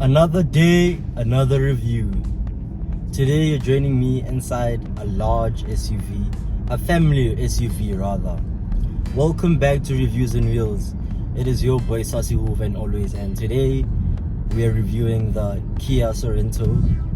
Another day, another review. Today you're joining me inside a large SUV, a family SUV rather. Welcome back to Reviews and Wheels. It is your boy Sassy Wolf and always, and today we are reviewing the Kia Sorento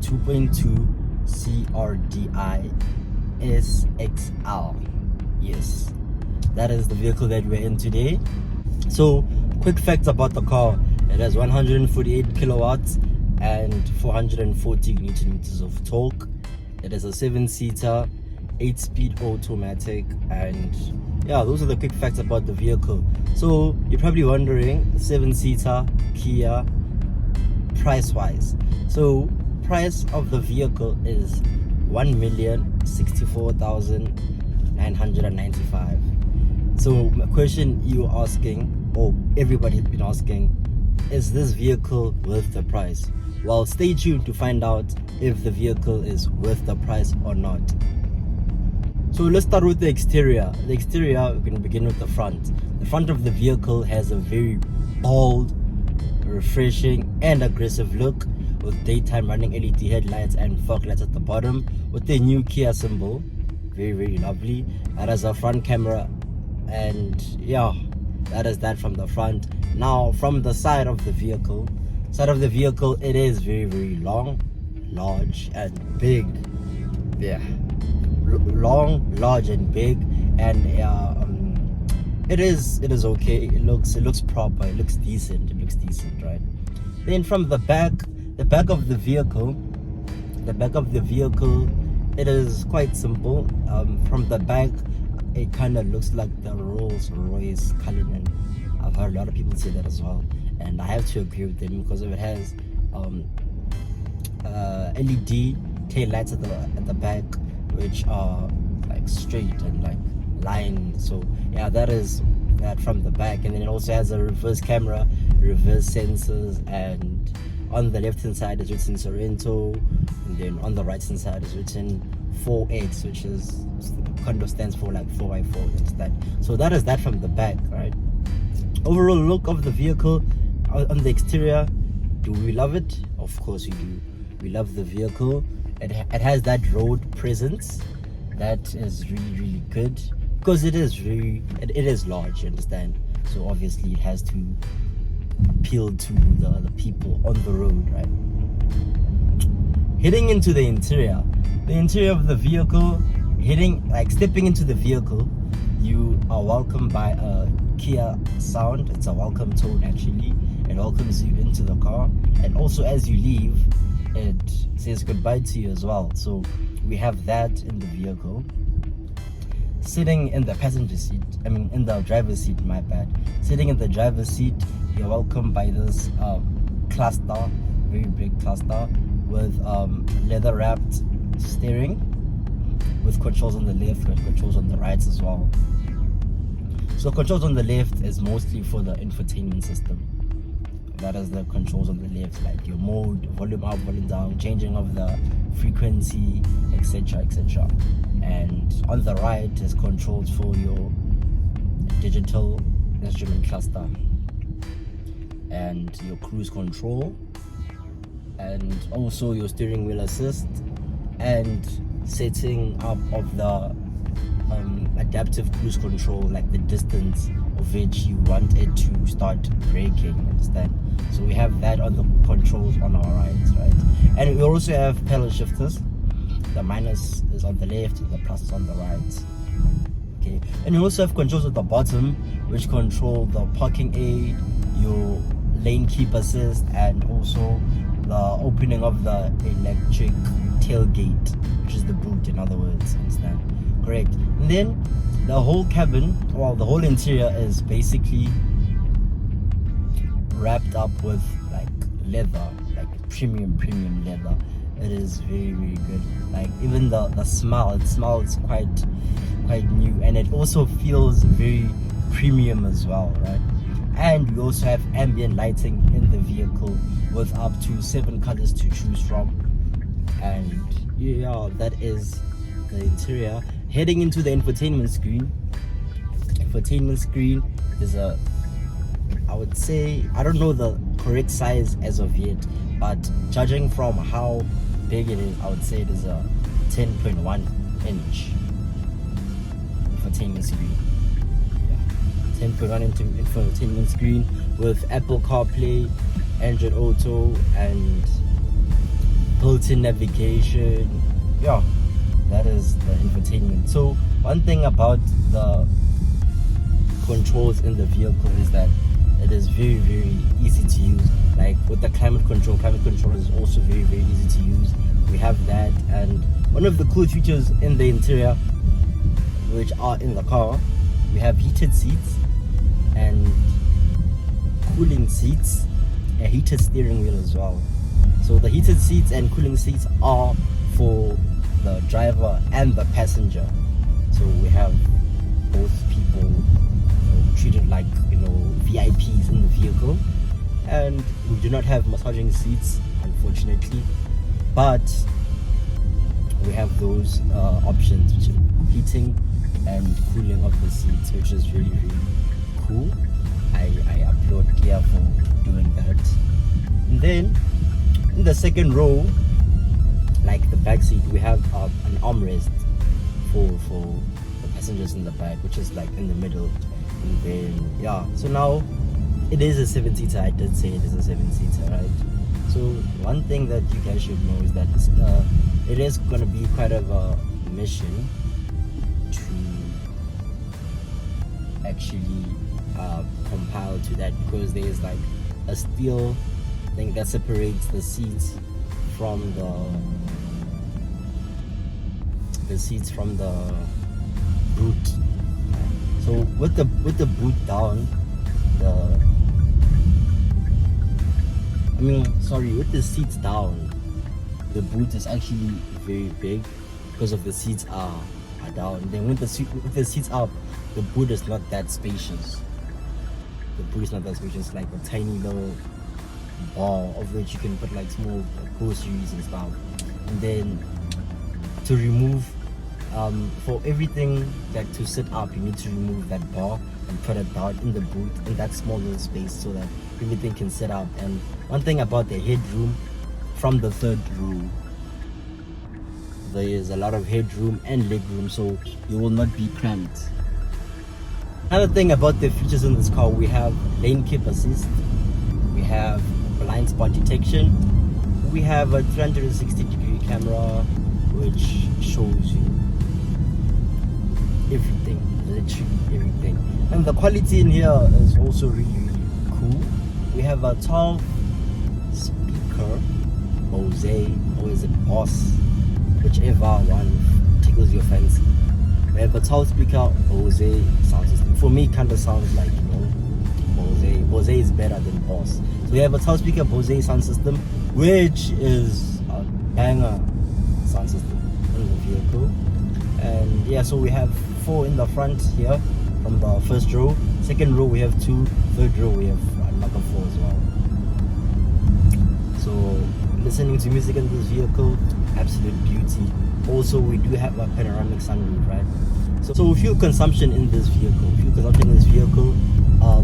2.2 CRDI SXL. Yes, that is the vehicle that we're in today. So, quick facts about the car. It has 148 kilowatts and 440 newton meters of torque. It is a 7-seater, 8-speed automatic, and yeah, those are the quick facts about the vehicle. So you're probably wondering, 7-seater Kia, price-wise. So price of the vehicle is 1,064,995. So my question you're asking, or everybody has been asking, is this vehicle worth the price? Well, stay tuned to find out if the vehicle is worth the price or not. So let's start with the exterior. The exterior, we're going to begin with the front. The front of the vehicle has a very bold, refreshing and aggressive look with daytime running LED headlights and fog lights at the bottom with the new Kia symbol. Very, very lovely. That is a front camera, and yeah, that is that from the front. Now from the side of the vehicle, it is very, very long, large and big. Yeah, long, large and big, and it is okay. It looks proper, it looks decent, right? Then from the back of the vehicle, it is quite simple. From the back, it kind of looks like the Rolls Royce Cullinan. I've heard a lot of people say that as well, and I have to agree with them because it has LED tail lights at the back, which are like straight and like lined. So yeah, that is that from the back. And then it also has a reverse camera, reverse sensors, and on the left hand side is written Sorento, and then on the right hand side is written 4X, which is kind of stands for like 4x4, understand? So that is that from the back, right? Overall look of the vehicle on the exterior, do we love it? Of course we do. We love the vehicle. It has that road presence that is really, really good because it is large, you understand? So obviously it has to appeal to the people on the road, right? Heading into the interior of the vehicle, stepping into the vehicle, you are welcomed by a Kia sound. It's a welcome tone actually. It welcomes you into the car, and also as you leave, it says goodbye to you as well. So we have that in the vehicle. Sitting in the in the driver's seat, my bad. Sitting in the driver's seat, you're welcomed by this cluster, very big cluster with leather wrapped steering, with controls on the left, with controls on the right as well. So controls on the left is mostly for the infotainment system. That is the controls on the left, like your mode, volume up, volume down, changing of the frequency, etc. And on the right is controls for your digital instrument cluster and your cruise control, and also your steering wheel assist and setting up of the adaptive cruise control, like the distance of which you want it to start braking, understand? So we have that on the controls on our right? And we also have pedal shifters. The minus is on the left, the plus is on the right. Okay, and we also have controls at the bottom which control the parking aid, your lane keep assist, and also the opening of the electric tailgate, which is the boot, in other words, understand? Correct. And then the whole cabin, well, the whole interior is basically wrapped up with like leather, like premium leather. It is very, very good. Like even the smell, it smells quite new, and it also feels very premium as well, right? And we also have ambient lighting in the vehicle with up to 7 colors to choose from. And yeah, that is the interior. Heading into the infotainment screen is a I would say, I don't know the correct size as of yet, but judging from how big it is, I would say it is a 10.1 inch infotainment screen. Yeah, 10.1 inch infotainment screen with Apple CarPlay, Android Auto, and built-in navigation. Yeah, that is the infotainment. So one thing about the controls in the vehicle is that it is very, very easy to use. Like with the climate control is also very, very easy to use. We have that, and one of the cool features in the interior, which are in the car, we have heated seats and cooling seats, a heated steering wheel as well. So the heated seats and cooling seats are for the driver and the passenger. So we have both people treated like, VIPs in the vehicle. And we do not have massaging seats, unfortunately, but we have those options, which are heating and cooling of the seats, which is really, really cool. I applaud Kia for doing that. And then in the second row, like the back seat, we have an armrest for the passengers in the back, which is like in the middle. And then yeah, so now it is a 7-seater. I did say it is a 7-seater, right? So one thing that you guys should know is that it is going to be quite of a mission to actually compile to that, because there is like a steel thing that separates the seats from the boot. So with the boot down, with the seats down, the boot is actually very big because of the seats are down. Then with the seats up, the boot is not that spacious. Like a tiny little bar of which you can put like small groceries and stuff. And then to remove, for everything that to sit up, you need to remove that bar and put it down in the boot in that small little space so that everything can sit up. And one thing about the headroom from the third row, there is a lot of headroom and legroom, so you will not be cramped. Another thing about the features in this car, we have lane keep assist, we have blind spot detection, we have a 360-degree camera which shows you everything, literally everything. And the quality in here is also really, really cool. We have a 12 speaker Bose, or is it Boss, whichever one tickles your fancy. We have a 12 speaker Bose sound system. For me, it kind of sounds like, Bose is better than Boss. So we have a 12 speaker Bose sound system, which is a banger sound system in the vehicle. And yeah, so we have 4 in the front here from the first row. Second row we have 2. Third row we have another 4 as well. So listening to music in this vehicle, absolute beauty. Also, we do have a panoramic sunroof, right? So fuel consumption in this vehicle,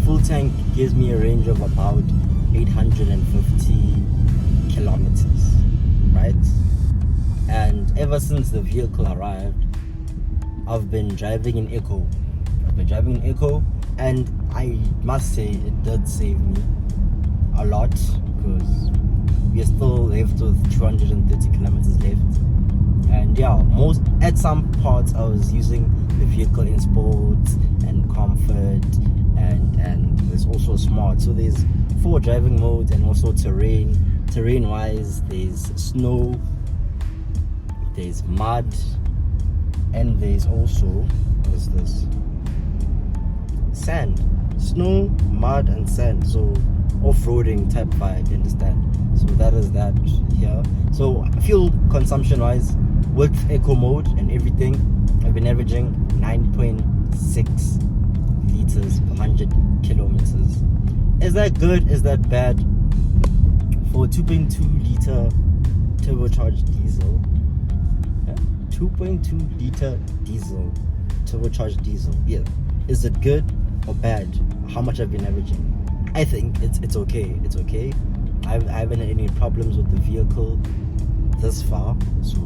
full tank gives me a range of about 850 kilometers, right? And ever since the vehicle arrived, I've been driving in Eco. And I must say it did save me a lot, because we are still left with 230 kilometers left. And yeah, at some parts I was using the vehicle in sport and comfort, and there's also smart. So there's 4 driving modes, and also terrain wise, there's snow, there's mud, and there's also, what is this, sand. Snow, mud, and sand. So off-roading type vibe, you understand? So that is that here. So fuel consumption wise, with eco mode and everything, I've been averaging 9.6 liters per 100 kilometers. Is that good? Is that bad? For a 2.2 liter turbocharged diesel, 2.2 liter diesel, turbocharged diesel, yeah. Is it good or bad? How much I've been averaging? I think it's okay. It's okay. I haven't had any problems with the vehicle this far. So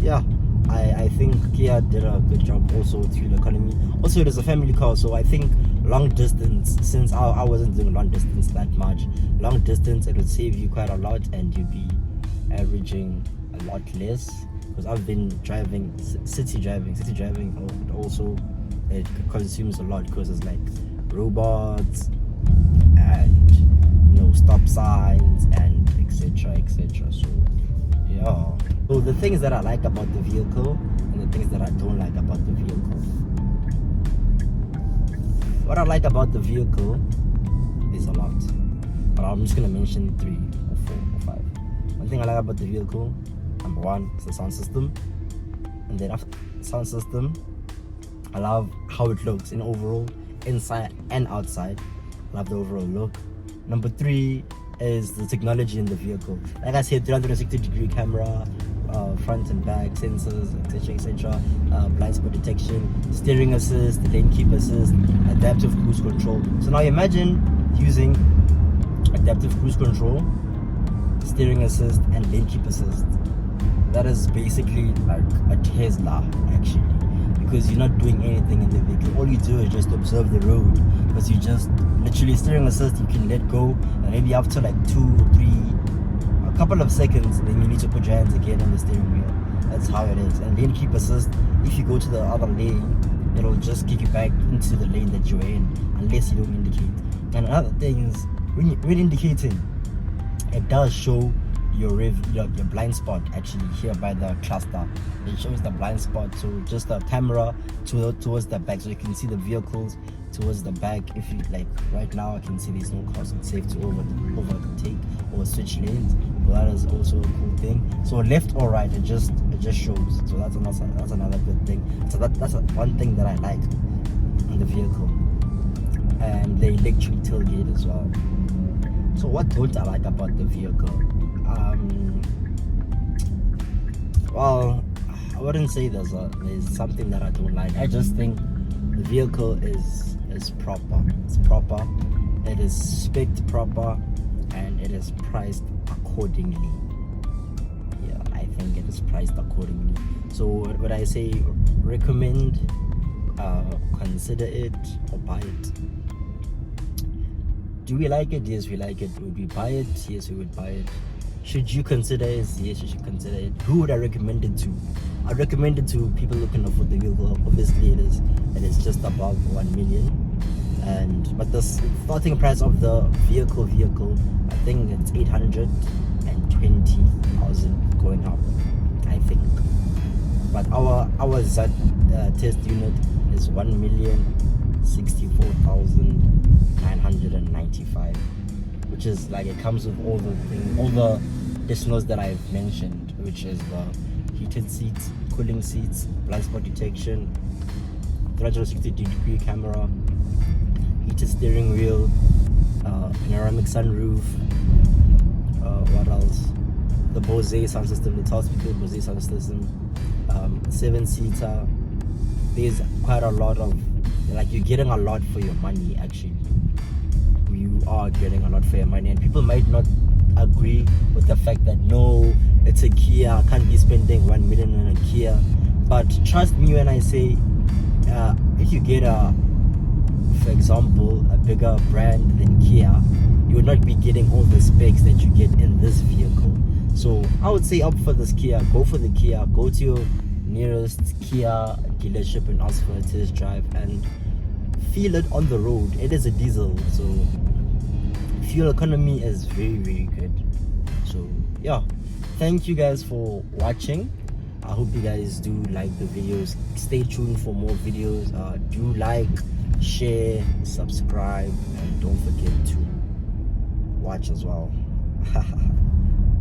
yeah, I think Kia did a good job also with fuel economy. Also, it is a family car, so I think long distance, since I wasn't doing long distance that much, long distance it would save you quite a lot, and you'd be averaging a lot less. Because I've been driving city driving also it consumes a lot, because it's like robots and stop signs and etc. So yeah. So the things that I like about the vehicle and the things that I don't like about the vehicle. What I like about the vehicle is a lot, but I'm just gonna mention 3 or 4 or 5. One thing I like about the vehicle, number 1, is the sound system. And then after the sound system, I love how it looks in overall, inside and outside. I love the overall look. Number 3 is the technology in the vehicle. Like I said, 360-degree camera, front and back sensors, etc. Blind spot detection, steering assist, lane keep assist, adaptive cruise control. So now imagine using adaptive cruise control, steering assist, and lane keep assist. That is basically like a Tesla, actually, because you're not doing anything in the vehicle. All you do is just observe the road, because you just literally steering assist, you can let go, and maybe after like 2 or 3, a couple of seconds, then you need to put your hands again on the steering wheel. That's how it is. And lane keep assist, if you go to the other lane, it'll just kick you back into the lane that you're in, unless you don't indicate. And another thing is, when indicating, it does show your blind spot actually here by the cluster. It shows the blind spot, so just the camera towards the back, so you can see the vehicles towards the back. If you like, right now I can see there's no cars, it's safe to overtake or switch lanes. So that is also a cool thing. So left or right, it just shows. So that's another good thing. So that's one thing that I like in the vehicle. And the electric tailgate as well. So what don't I like about the vehicle? Well, I wouldn't say there's something that I don't like. I just think the vehicle is proper. It's proper. It is spec'd proper, and it is priced accordingly. Yeah, I think it is priced accordingly. So would I say recommend, consider it, or buy it? Do we like it? Yes, we like it. Would we buy it? Yes, we would buy it. Should you consider it? Yes, you should consider it. Who would I recommend it to? I recommend it to people looking for the vehicle. Obviously, it is just above 1 million, but the starting price of the vehicle, I think it's 820,000 going up, I think. But our Z test unit is 1,064,995, which is like, it comes with all the additionals that I've mentioned, which is the heated seats, cooling seats, blind spot detection, 360-degree camera, heated steering wheel, panoramic sunroof, what else? The Bose sound system, the 12-speaker Bose sound system, 7-seater. There's quite a lot of, like, you're getting a lot for your money. Actually, you are getting a lot for your money, and people might not agree with the fact that no, it's a Kia, I can't be spending 1 million on a Kia. But trust me when I say, if you get for example, a bigger brand than Kia, you will not be getting all the specs that you get in this vehicle. So I would say, opt for this Kia. Go for the Kia. Go to your nearest Kia dealership and ask for a test drive and feel it on the road. It is a diesel, so fuel economy is very, very good. So yeah, thank you guys for watching. I hope you guys do like the videos. Stay tuned for more videos. Do like, share, subscribe, and don't forget to watch as well.